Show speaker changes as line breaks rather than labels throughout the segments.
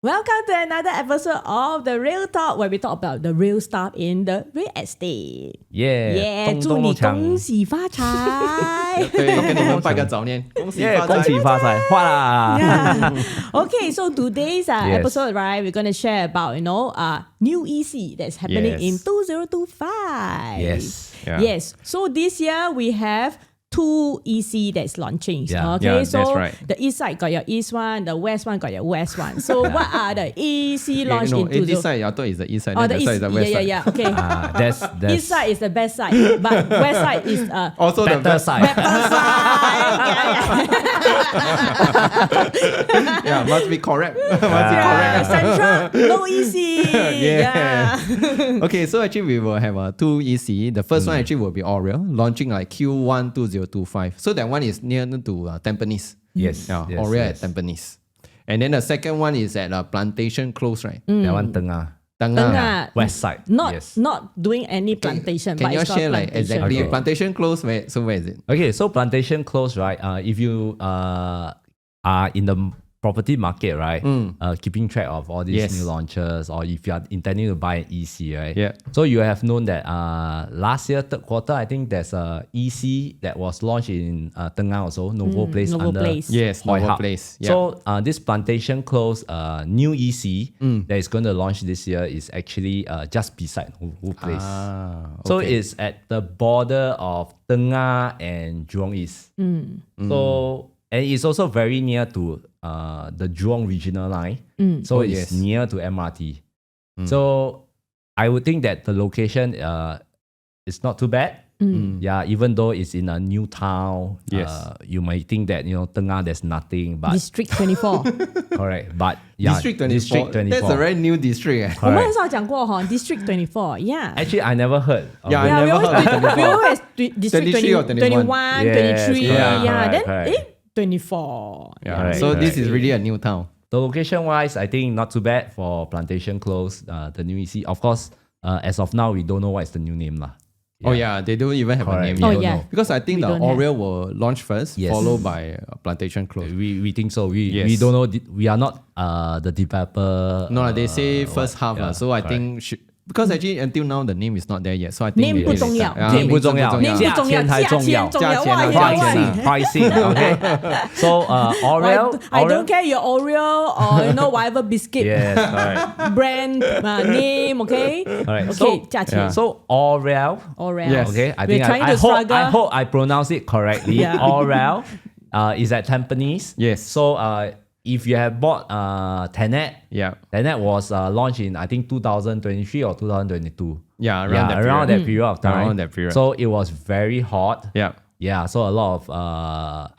Welcome to another episode of the Real Talk, where we talk about the real stuff in the real estate.
Yeah，
祝你恭喜发财。
对，跟你们拜个早年，恭喜发财，
恭喜发财，花啦
Yeah. Okay, so today's
Yes.
episode, right, we're going to share about, new EC that's happening
Yes.
in 2025.
Yes.
Yeah.
Yes. So this year we have two EC that's launching.
Yeah.
Okay,
Yeah,
so
that's right.
the east side got your east one, the west one got your west one. So what are the EC launched in
this side, I thought it's the east side,
Oh,
then
the
that
east,
side is the west side.
yeah. Okay.
That's
East side is the best side, but west side is
Also the
better side.
better side.
Yeah, must be correct. Must be
Yeah,
correct.
Central, no easy.
Yeah. Okay, so actually we will have two EC. The first one actually will be Aurelle, launching like Q1 2025. So that one is near to Tampines.
Yes.
Yeah,
yes,
Oria
yes.
at Tampines. And then the second one is at Plantation Close, right?
That one Tengah,
Tengah.
west side.
Not
Yes.
not doing any plantation.
Can
but
you
it's called
share like
plantation.
exactly
Okay.
Plantation Close? Where is it?
Okay, so Plantation Close, right? If you are in the property market, right? Keeping track of all these
Yes.
new launches, or if you are intending to buy an EC, right?
Yeah.
So you have known that last year, third quarter, I think there's a EC that was launched in Tengah also, Novo Place
Novo
under
Place.
Yes,
Hoi
Novo
Hub.
Place. Yeah.
So this Plantation Close new EC that is going to launch this year is actually just beside Novo Place. So
okay.
it's at the border of Tengah and Jurong East. So and it's also very near to the Jurong regional line. So it's
yes.
near to MRT. So I would think that the location is not too bad. Yeah, even though it's in a new town,
Yes.
you might think that Tengah there's nothing, but
District 24.
correct. But yeah,
District 24.
District 24.
That's a very new district.
我们很少讲过 District 24. Yeah.
Actually, I never heard. of
Yeah,
it.
I
we
never
always,
heard of
we
24.
always District
23 or
21,
21.
Yes,
23.
correct,
Yeah. Then
correct.
24.
Yeah.
Correct,
So this
correct.
is really a new town.
The location-wise, I think not too bad for Plantation Close, the new EC. Of course, as of now, we don't know what is the new name lah.
Oh yeah, they don't even have
Correct.
a name.
We
Oh,
yet.
yeah.
Because I think
We
the
don't have.
Aurelle will launch first,
Yes.
followed by Plantation Close.
We think so. We
Yes.
don't know. We are not the developer.
No, they say first half.
yeah,
So I
correct.
think because actually until now the name is not there yet. So I think
Name
maybe
不重要
later. Yeah,
，name 不重要
Name 不重要，
价钱才重要，
价钱重要，哇，
价钱啊，
有
价钱
哇。
啊
pricing. Okay. So Aurelle,
I don't care your Oreo or whatever biscuit
Yes, correct.
brand name, okay?
Alright,
Okay,
so-
价钱
So Aurelle.
Aurelle.
Yes.
Okay, I
We're
think
trying
I
to struggle.
hope I pronounce it correctly.
Yeah.
Aurelle is at Tampines.
Yes.
So if you have bought Tenet,
Yeah.
Tenet was launched in I think 2023 or 2022.
Yeah, around that
around
period.
that period of time.
Around that period.
So it was very hot.
Yeah.
Yeah, so a lot of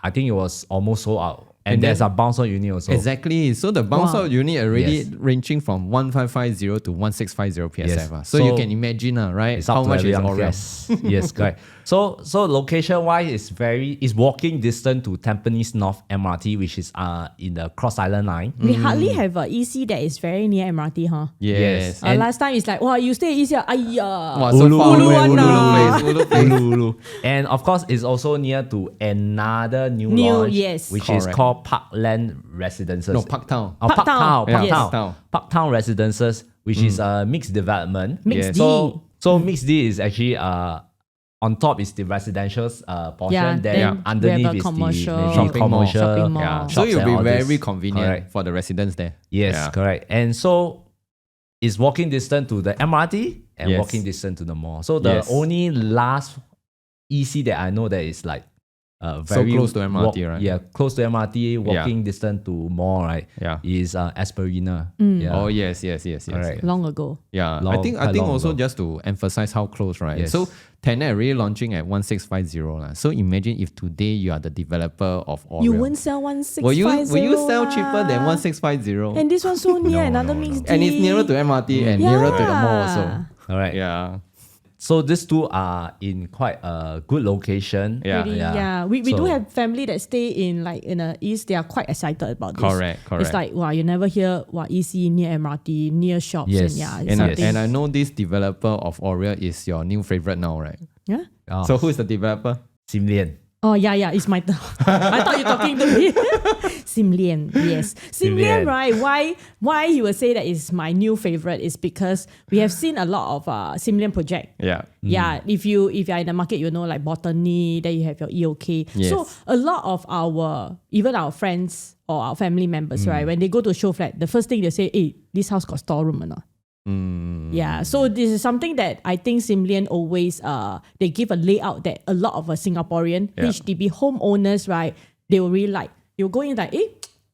I think it was almost sold out. And
And
there's
then-
a bounce on unit also.
Exactly. So the bounce
Wow.
out unit already
Yes.
ranging from 1550 to 1650 PSF.
Yes.
So you
So
can imagine, right?
It's up
How
to
much is
everyone.
Aurelle?
Yes, yes, correct. So location wise, it's walking distance to Tampines North MRT, which is in the Cross Island line.
We hardly have a EC that is very near MRT, huh?
Yes.
And-
Last time it's like, wow, you stay easier.
Wow,
Ayya.
so
Ulu.
far
Ulu
away.
one
Ulu
ah.
place. Ulu place.
And of course, it's also near to another new launch,
yes.
which is
Correct.
called Parkland Residences.
No, Parktown.
Oh,
Parktown.
Yeah,
Yes.
Parktown.
Parktown Residences, which is a mixed development.
Mixed
Yes.
D.
So mixed D is actually on top is the residential portion.
Yeah,
then
then
underneath
we have a
is
commercial.
the maybe
Shopping mall.
commercial.
Shopping mall.
So
shops
it'll
and
be
all
very
this.
convenient
Correct.
for the residents there.
Yes,
Yeah.
correct. And so it's walking distance to the MRT and
Yes.
walking distance to the mall. So the
Yes.
only last EC that I know that is like very
close to MRT, right?
Yeah, close to MRT, walking distance to mall, right?
Yeah.
Is Esperina. Yeah.
Oh yes.
Correct.
Long ago.
Yeah,
Long-
I think
quite long
also
ago.
just to emphasize how close, right?
Yes.
So Tenet really launching at 1650 lah. So imagine if today you are the developer of Oria.
You won't sell 1650.
Will you sell
lah.
cheaper than 1650?
And this one's so near,
No,
another
no,
mixed
no.
And it's nearer to MRT and nearer to the mall also.
All right.
Yeah.
So these two are in quite a good location.
Yeah.
Really, yeah. We do
So-
have family that stay in the east. They are quite excited about this.
Correct.
It's like, wow, you never hear EC near MRT, near shops.
Yes.
And yeah, it's
And,
something.
and I know this developer of Oria is your new favorite now, right?
Yeah?
Oh,
So who is the developer?
Sim Lian.
Oh, yeah, it's my turn. I thought you're talking to me. Sim Lian, yes. Sim Lian, right? Why you would say that is my new favorite is because we have seen a lot of Sim Lian project.
Yeah.
Yeah, if you are in the market, you know, like Botany, then you have your EOK.
Yes.
So a lot of even our friends or our family members, right, when they go to show flat, the first thing they say, hey, this house got storeroom or not? Yeah, so this is something that I think Sim Lian always they give a layout that a lot of Singaporean HDB homeowners, right, they will really like. You'll go in like,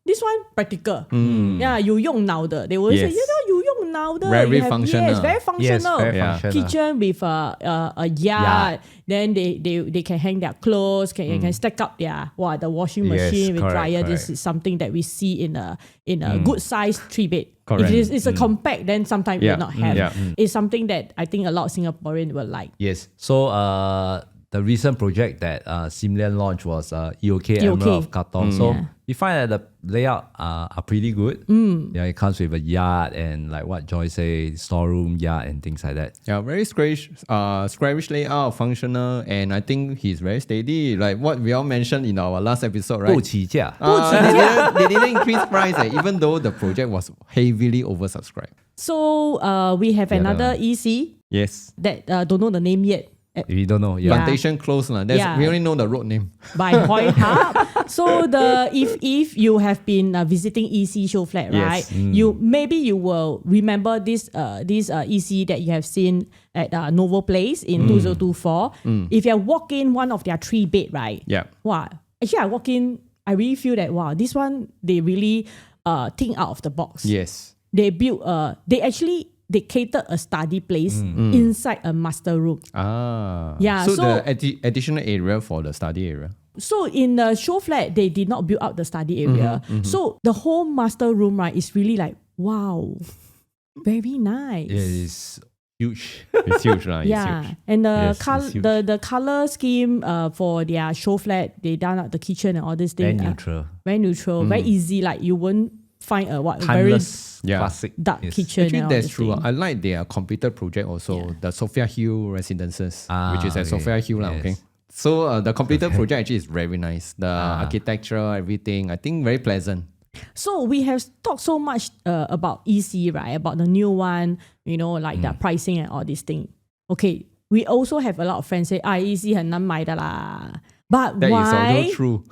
this one practical. Yeah, you 用脑的. They will say, you 用脑的.
Very functional.
Yes, very functional.
Yes, very functional.
Kitchen with a yard. Then they can hang their clothes, can stack up the washing machine with dryer.
Correct.
This is something that we see in a good size 3-bed.
Correct.
If it's a compact, then sometimes we will not have.
Yeah.
It's something that I think a lot of Singaporeans will like.
Yes. So the recent project that Sim Lian launched was EOK Emerald of Katong. So we find that the layout are pretty good. Yeah, it comes with a yard and like what Joy say, storeroom, yard and things like that.
Yeah, very squarish layout, functional, and I think he's very steady. Like what we all mentioned in our last episode, right?
不起价.
They didn't increase price, even though the project was heavily oversubscribed.
So we have another EC
Yes.
that don't know the name yet.
We don't know. Yeah.
Plantation Close. We only know the road name.
By Hoi Hub. So if you have been visiting EC show flat, right?
Yes.
You will remember this EC that you have seen at Novo Place in 2024. If you walk in one of their 3-bed, right?
Yeah.
Wow. Actually, I walk in, I really feel that wow, this one they really think out of the box.
Yes.
They built they catered a study place inside a master room. Yeah,
So,
so
the additional area for the study area.
So in the show flat, they did not build out the study area. So the whole master room, right, is really like, wow, very nice.
Yeah, it's huge.
It's huge. It's
Yeah,
huge.
and
Yes, it's huge.
the color scheme for their show flat, they done up the kitchen and all this thing.
Very neutral.
Very easy. Like you won't find a
Timeless,
Yeah.
classic.
very dark
Yes.
kitchen.
Actually,
and all
that's
this
true.
thing.
I like their completed project also, the Sophia Hill Residences, which is at
okay.
Sophia Hill.
Yes.
Okay. So the completed project actually is very nice. The architecture, everything, I think very pleasant.
So we have talked so much about EC, right? About the new one, you know, like the pricing and all these things. Okay, we also have a lot of friends say, EC 很难买的啦. But
That is
why?
also true.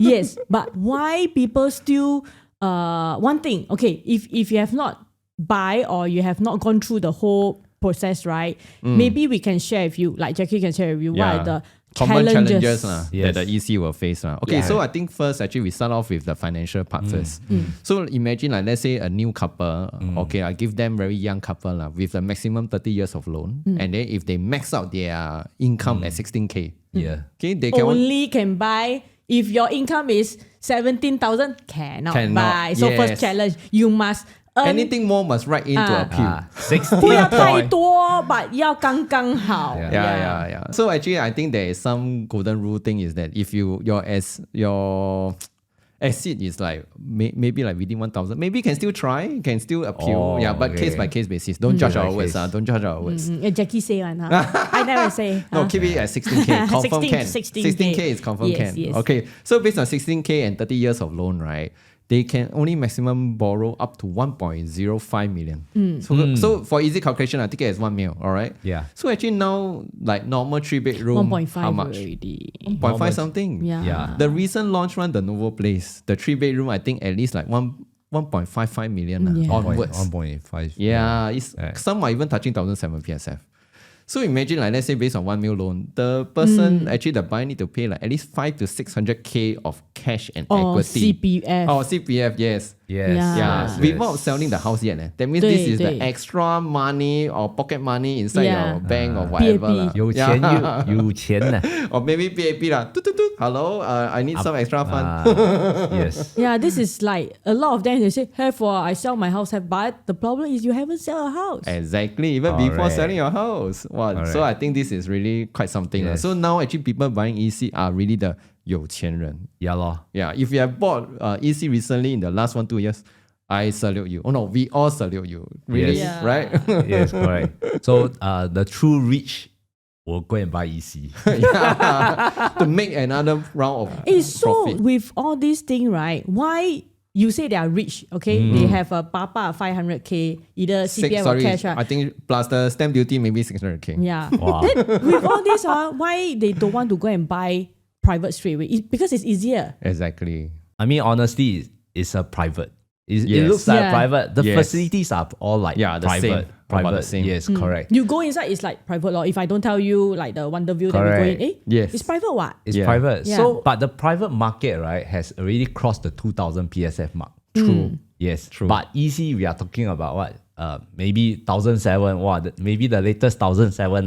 Yes, but why people still one thing, okay, if you have not buy or you have not gone through the whole process, right? Maybe we can share with you, like Jackie can share with you, what are the
Common challenges
challenges.
that the EC will face. Okay, so I think first actually we start off with the financial part first. So imagine like let's say a new couple, okay, I give them very young couple with a maximum 30 years of loan. And then if they max out their income at 16K,
Yeah.
okay, they can
Only can buy if your income is 17,000, cannot buy. So
yes.
first challenge, you must earn
anything more must write into appeal.
16
不要太
point.
多 but 要刚刚好。
Yeah. So actually, I think there is some golden rule thing is that if your exit is like maybe like within 1,000, maybe you can still try, can still appeal.
Oh,
But
okay.
case by case basis. Don't judge
Case by
our words.
case.
Don't judge our words.
Jackie say one, I never say.
No, keep it at 16K. Confirm
16K.
can. 16K is confirm
Yes,
can.
yes.
Okay. So based on 16K and 30 years of loan, right? They can only maximum borrow up to 1.05 million. So for easy calculation, I think it's 1 mil. All right.
Yeah.
So actually now, like normal 3-bedroom,
1.5
how much?
already.
1.5 something.
Yeah.
The recent launch one, the Novo Place, the 3-bedroom, I think at least like 1.55 million
Yeah.
onwards.
1.5.
Yeah, it's
Right.
some are even touching 1,700 PSF. So imagine like let's say based on 1 mil loan, the person actually the buyer need to pay like at least 500 to 600K of cash and
Or
equity.
CPF.
Or CPF, yes.
Yes.
Yeah.
Yeah,
yes,
without
yes.
selling the house yet. That means this is the
对
extra money or pocket money inside
Yeah.
your bank or whatever.
PAP.
lah.
有钱
Yeah.
有钱呢
Or maybe PAP lah. Hello, I need some extra fund.
Yes.
Yeah, this is like a lot of them they say, I sell my house, but the problem is you haven't sell a house.
Exactly, even before
Correct.
selling your house. Wow. So I think this is really quite something.
Yes.
So now actually people buying EC are really the 有钱人.
Yeah lor.
Yeah, if you have bought EC recently in the last 1-2 years, I salute you. Oh no, we all salute you. Really,
Yes.
Yeah.
right?
Yes, correct. So the true rich will go and buy EC.
To make another round of
So
profit.
with all these things, right? Why you say they are rich? Okay, they have a papa 500k, either CPF or cash.
I think plus the stamp duty maybe 600k.
Yeah.
Wow.
Then with all this, why they don't want to go and buy private straight away? Because it's easier.
Exactly.
I mean, honestly, it's a private. It
Yes.
looks like
Yeah.
private. The
Yes.
facilities are all like
Yeah, the
private.
same. About
Private.
the same.
Yes, correct.
You go inside, it's like private law. If I don't tell you, like the Wonder View that we go in,
Correct.
Yes.
it's private what?
It's
Yeah.
private.
Yeah.
So, but the private market, right, has already crossed the 2,000 PSF mark.
True.
Yes,
True.
But EC, we are talking about what? Maybe 1,007. Wow, maybe the latest 1,007.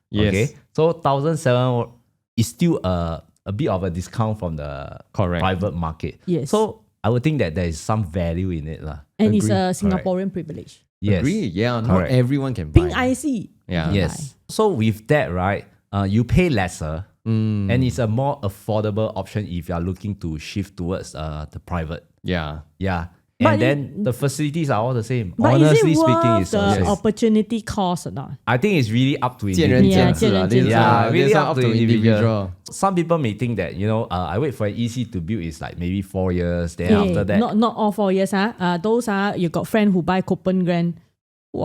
Yes.
Okay. So 1,007 is still a bit of a discount from the
Correct.
private market.
Yes.
So I would think that there is some value in it.
And it's
Agree.
a Singaporean privilege.
Yes.
Agree. Yeah, not
Correct.
everyone can buy.
Pink IC.
Yeah.
Yes. So with that, right, you pay lesser and it's a more affordable option if you are looking to shift towards the private.
Yeah.
Yeah.
But
And then the facilities are all the same.
But
Honestly
is it
speaking,
worth
it's
the
also,
opportunity cost or not?
I think it's really up to
见仁
individual.
见智
Yeah,
this is,
Yeah,
this
really
is
up to individual. 。 Some people may think that, I wait for an EC to build is like maybe 4 years. Then after that,
Not all 4 years. Those you got friend who buy coupon grant.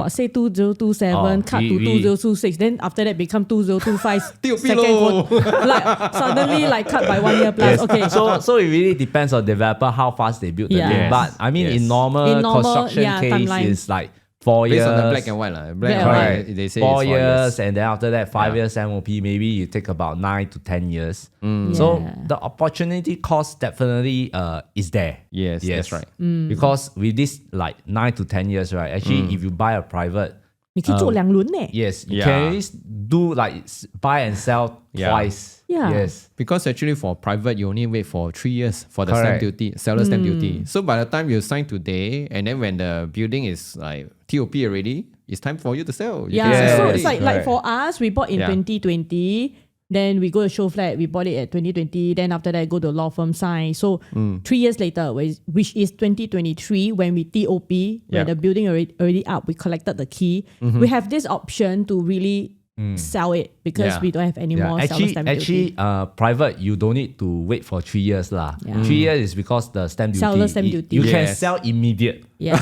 Say 2027, cut to 2026. Then after that become 2025. second quote, like suddenly like cut by 1 year plus. Okay.
so it really depends on developer how fast they build the
Yeah.
thing.
Yes.
But I mean,
Yes.
in normal
construction
construction case,
timeline.
it's like 4 years.
Based on the black and white. Black and
Black
white,
Right.
they say
4
it's 4
years, and then after that, 5
Yeah.
years MOP, maybe you take about 9 to 10 years.
Yeah.
So the opportunity cost definitely is there.
Yes, that's right.
Because with this like 9 to 10 years, right? Actually, if you buy a private,
你可以做2轮呢。
yes, you
Yeah.
can at least do like buy and sell
Yeah.
twice.
Yeah.
Yes.
Because actually for private, you only wait for 3 years for the
Correct.
stamp duty, seller stamp duty. So by the time you sign today, and then when the building is like TOP already, it's time for you to sell. You
Yeah,
can sell
so
already.
it's like
Correct.
for us, we bought in
Yeah.
2020. Then we go to show flat, we bought it at 2020. Then after that, go to law firm sign. So 3 years later, which is 2023, when we TOP,
Yeah.
when the building already up, we collected the key. We have this option to really sell it because
Yeah.
we don't have any
Yeah,
more seller stamp
actually,
duty.
private you don't need to wait for 3 years lah.
Yeah.
3 years is because the stamp duty.
Seller stamp duty.
You can
Yes.
sell immediate.
Yeah.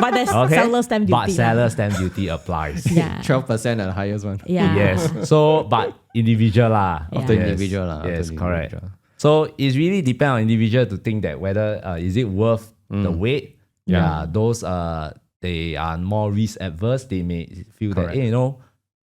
But there's
Okay,
seller stamp duty.
but seller stamp duty applies.
Yeah.
12% the highest one.
Yeah.
Yes. So, but individual lah.
Of
the
Yes.
individual lah, of
Yes,
the
correct.
individual.
So it's really depend on individual to think that whether is it worth the wait. Yeah. Those they are more risk adverse. They may feel
Correct.
that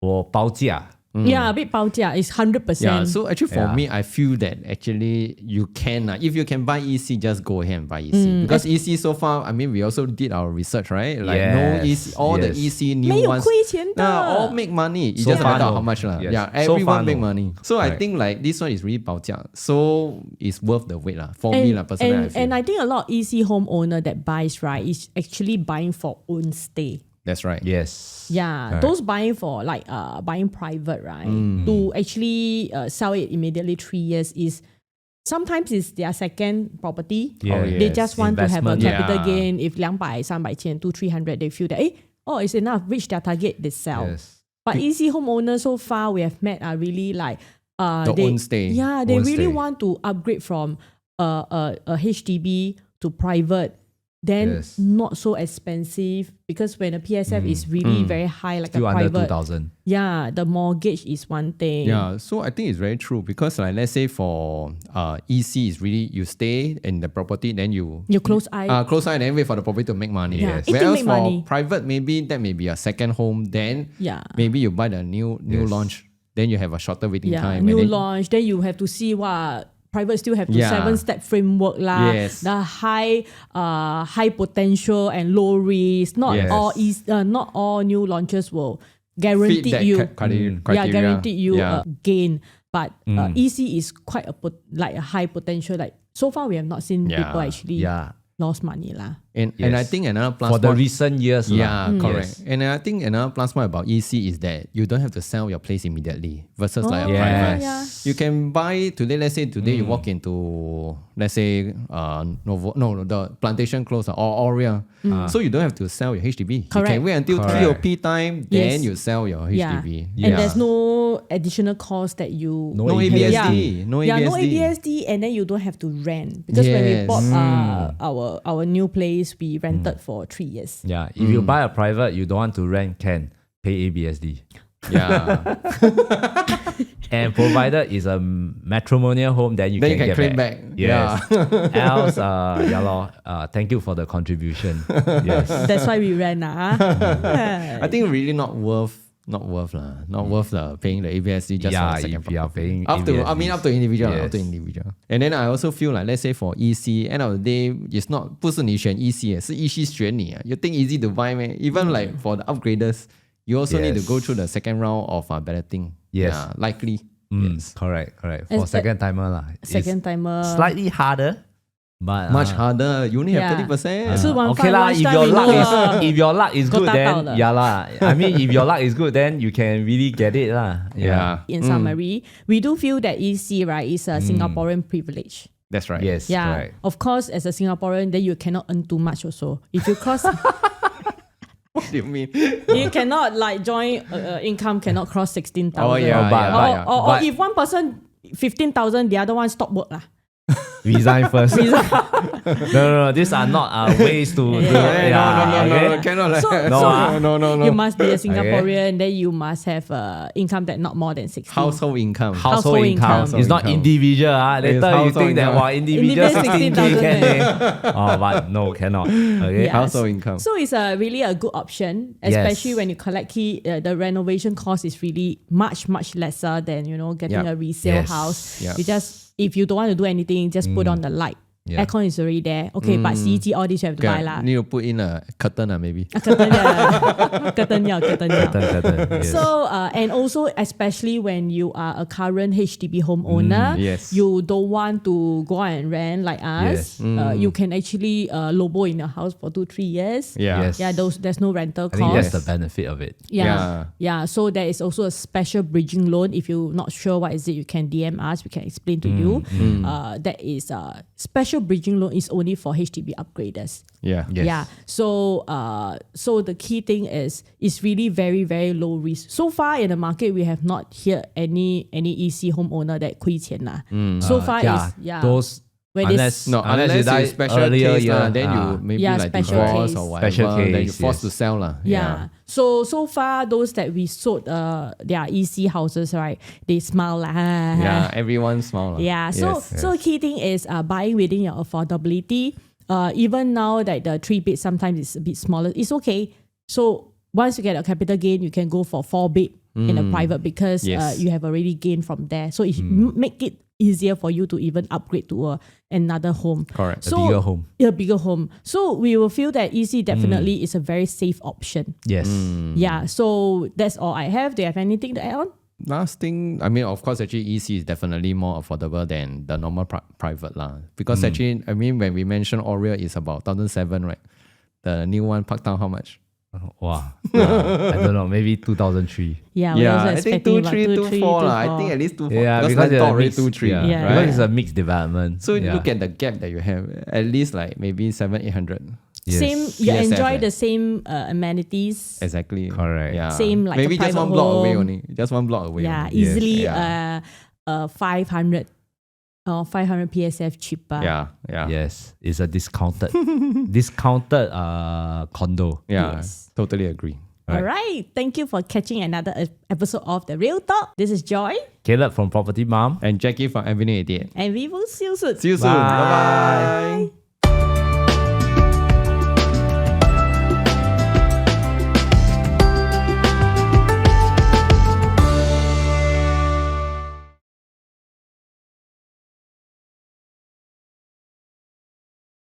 我包价.
Yeah, a bit 报价 is 100%.
Yeah, so actually for
Yeah.
me, I feel that actually you can, if you can buy EC, just go ahead and buy EC. Because EC so far, I mean, we also did our research, right? Like no
Yes,
EC, all the
yes.
EC new
没有
ones,
亏钱的。
all make money. It's
So
just a matter
far,
of
no.
how much lah.
Yes.
Yeah,
So
everyone
far,
make
no.
money. So I
Right.
think like this one is really 报价. So it's worth the wait lah. For me lah, personally, I feel.
and I think a lot of EC homeowner that buys, right, is actually buying for own stay.
That's right.
Yes.
Yeah,
Correct.
those buying for like buying private, right, to actually sell it immediately 3 years is sometimes it's their second property.
Yeah,
They
yes.
just want to have a
Investment.
capital
Yeah.
gain. If 200, 300, 200-300, they feel that it's enough, reach their target, they sell.
Yes.
But EC homeowners so far we have met are really like
The
they,
own stay.
Yeah, they
Own
really
stay.
want to upgrade from a HDB to private. Then
Yes.
not so expensive because when a PSF is really very high, like
Still
a
under
private,
2,000.
yeah, the mortgage is one thing.
Yeah, so I think it's very true because like let's say for EC is really you stay in the property, then you
Close eye.
close eye and then wait for the property to make money.
Yeah, it to
Whereas
make
for
money.
private, maybe that may be a second home. Then
Yeah.
maybe you buy the new
Yes.
launch. Then you have a shorter waiting
Yeah,
time.
new
and then,
launch. Then you have to see what private still have to
Yeah.
7-step framework lah.
Yes.
The high potential and low risk. Not
Yes.
not all new launches will
fit
guarantee
that
you.
criteria.
Yeah, guaranteed you
Yeah.
gain. But EC is quite a high potential. Like so far, we have not seen
Yeah.
people actually
Yeah.
lost money lah.
And I
Yes.
think another plus
For the
point-
recent years. lah.
Yeah, correct.
Yes.
And I think another plus point about EC is that you don't have to sell your place immediately versus like a
Oh,
private.
yeah.
You can buy today. Let's say today you walk into let's say the Plantation Close or Oria. So you don't have to sell your HDB.
Correct.
You can wait until
Correct.
TOP time, then
Yes.
you sell your
Yeah.
HDB.
And there's no additional cost that you
No ABSD. No ABSD.
Yeah, no ABSD, and then you don't have to rent. Because when we bought our new place, we rented for 3 years.
Yeah, if you buy a private, you don't want to rent, can pay ABSD.
Yeah.
And provided is a matrimonial home, then you can get
claim back.
Yes. Else, thank you for the contribution. Yes.
That's why we rent.
I think really not worth paying the ABSD just for the second
if you are
property.
paying
Up to individual.
Yes.
Up to individual. And then I also feel like, let's say for EC, end of the day, it's not 不是你选 EC, 是 EC 选你. You think easy to buy, man? Even like for the upgraders, you also need to go through the second round of balloting.
Yes.
Yeah, likely.
Yes. Correct. For second timer lah.
Second timer.
Slightly harder, but
Much harder. You only have 30%.
吃完
okay
饭
lah. If your luck is good,
都达到了。
then yeah lah. I mean, if your luck is good, then you can really get it lah.
Yeah.
In summary, we do feel that EC, right, is a Singaporean privilege.
That's right.
Yes.
Yeah.
Correct.
Of course, as a Singaporean, then you cannot earn too much also. If you cross,
What do you mean?
you cannot like joint income cannot cross 16,000.
Oh, yeah.
Or if one person 15,000, the other one stop work lah.
Resign first. No. These are not ways to.
No, cannot like that. No.
You must be a Singaporean, then you must have income that not more than 16.
Household income.
Household income. It's not individual. Later you think that individual 16K can they? But no, cannot. Okay.
Yes.
Household income.
So it's really a good option, especially when you collect key. The renovation cost is really much lesser than getting a resale house.
Yep.
You just, if you don't want to do anything, just put on the light.
Yeah.
Aircon is already there. Okay, but CET, all this you have to buy lah.
Need to put in a curtain maybe.
Curtain.
Yes.
So, and also especially when you are a current HDB homeowner,
yes.
you don't want to go out and rent like us.
Yes.
You can actually lobo in your house for 2-3 years.
Yeah.
Yes.
Yeah, there's no rental
I
cost.
think that's the benefit of it.
Yeah. So there is also a special bridging loan. If you're not sure what is it, you can DM us. We can explain to you. That is special bridging loan is only for HDB upgraders.
Yeah.
Yes.
Yeah. So the key thing is it's really very, very low risk. So far in the market, we have not heard any EC homeowner that 亏钱啦. So far
those.
Unless you special
earlier,
case then you maybe like divorce or whatever,
special case,
then you're forced to sell lah.
Yeah. So far those that we sold their EC houses, right? They smile lah.
Yeah, everyone smile lah.
Yeah. So key thing is buying within your affordability. Even now that the 3-bed sometimes is a bit smaller, it's okay. So once you get a capital gain, you can go for 4-bed in a private because you have already gained from there. So it make it easier for you to even upgrade to another home.
Correct.
So,
a bigger home.
A bigger home. So we will feel that EC definitely is a very safe option.
Yes.
Yeah. So that's all I have. Do you have anything to add on?
Last thing, I mean, of course, actually EC is definitely more affordable than the normal private lah. Because actually, I mean, when we mentioned Oria is about 1,007, right? The new one, Parktown, how much?
Wow. I don't know, maybe 2003.
Yeah,
I think 2.3, 2.4 lah. I think at least 2.4.
Yeah,
because it's already
mixed,
2.3.
Yeah,
right?
because it's a mixed development.
So look at the gap that you have. At least like maybe 700-800.
Yes.
Same, you
PSF,
enjoy the same amenities.
Exactly.
Correct.
Yeah.
Same like
maybe
a
just
private
one block away
home.
only. Just one block away.
Yeah,
only.
easily
Yes.
500 PSF cheaper.
Yeah.
Yes, it's a discounted condo.
Yeah.
Yes.
Totally agree.
All right. Thank you for catching another episode of The Real Talk. This is Joy.
Caleb from Property Mom.
And Jackie from Avenue 88.
And we will see you soon.
See you soon. Bye-bye.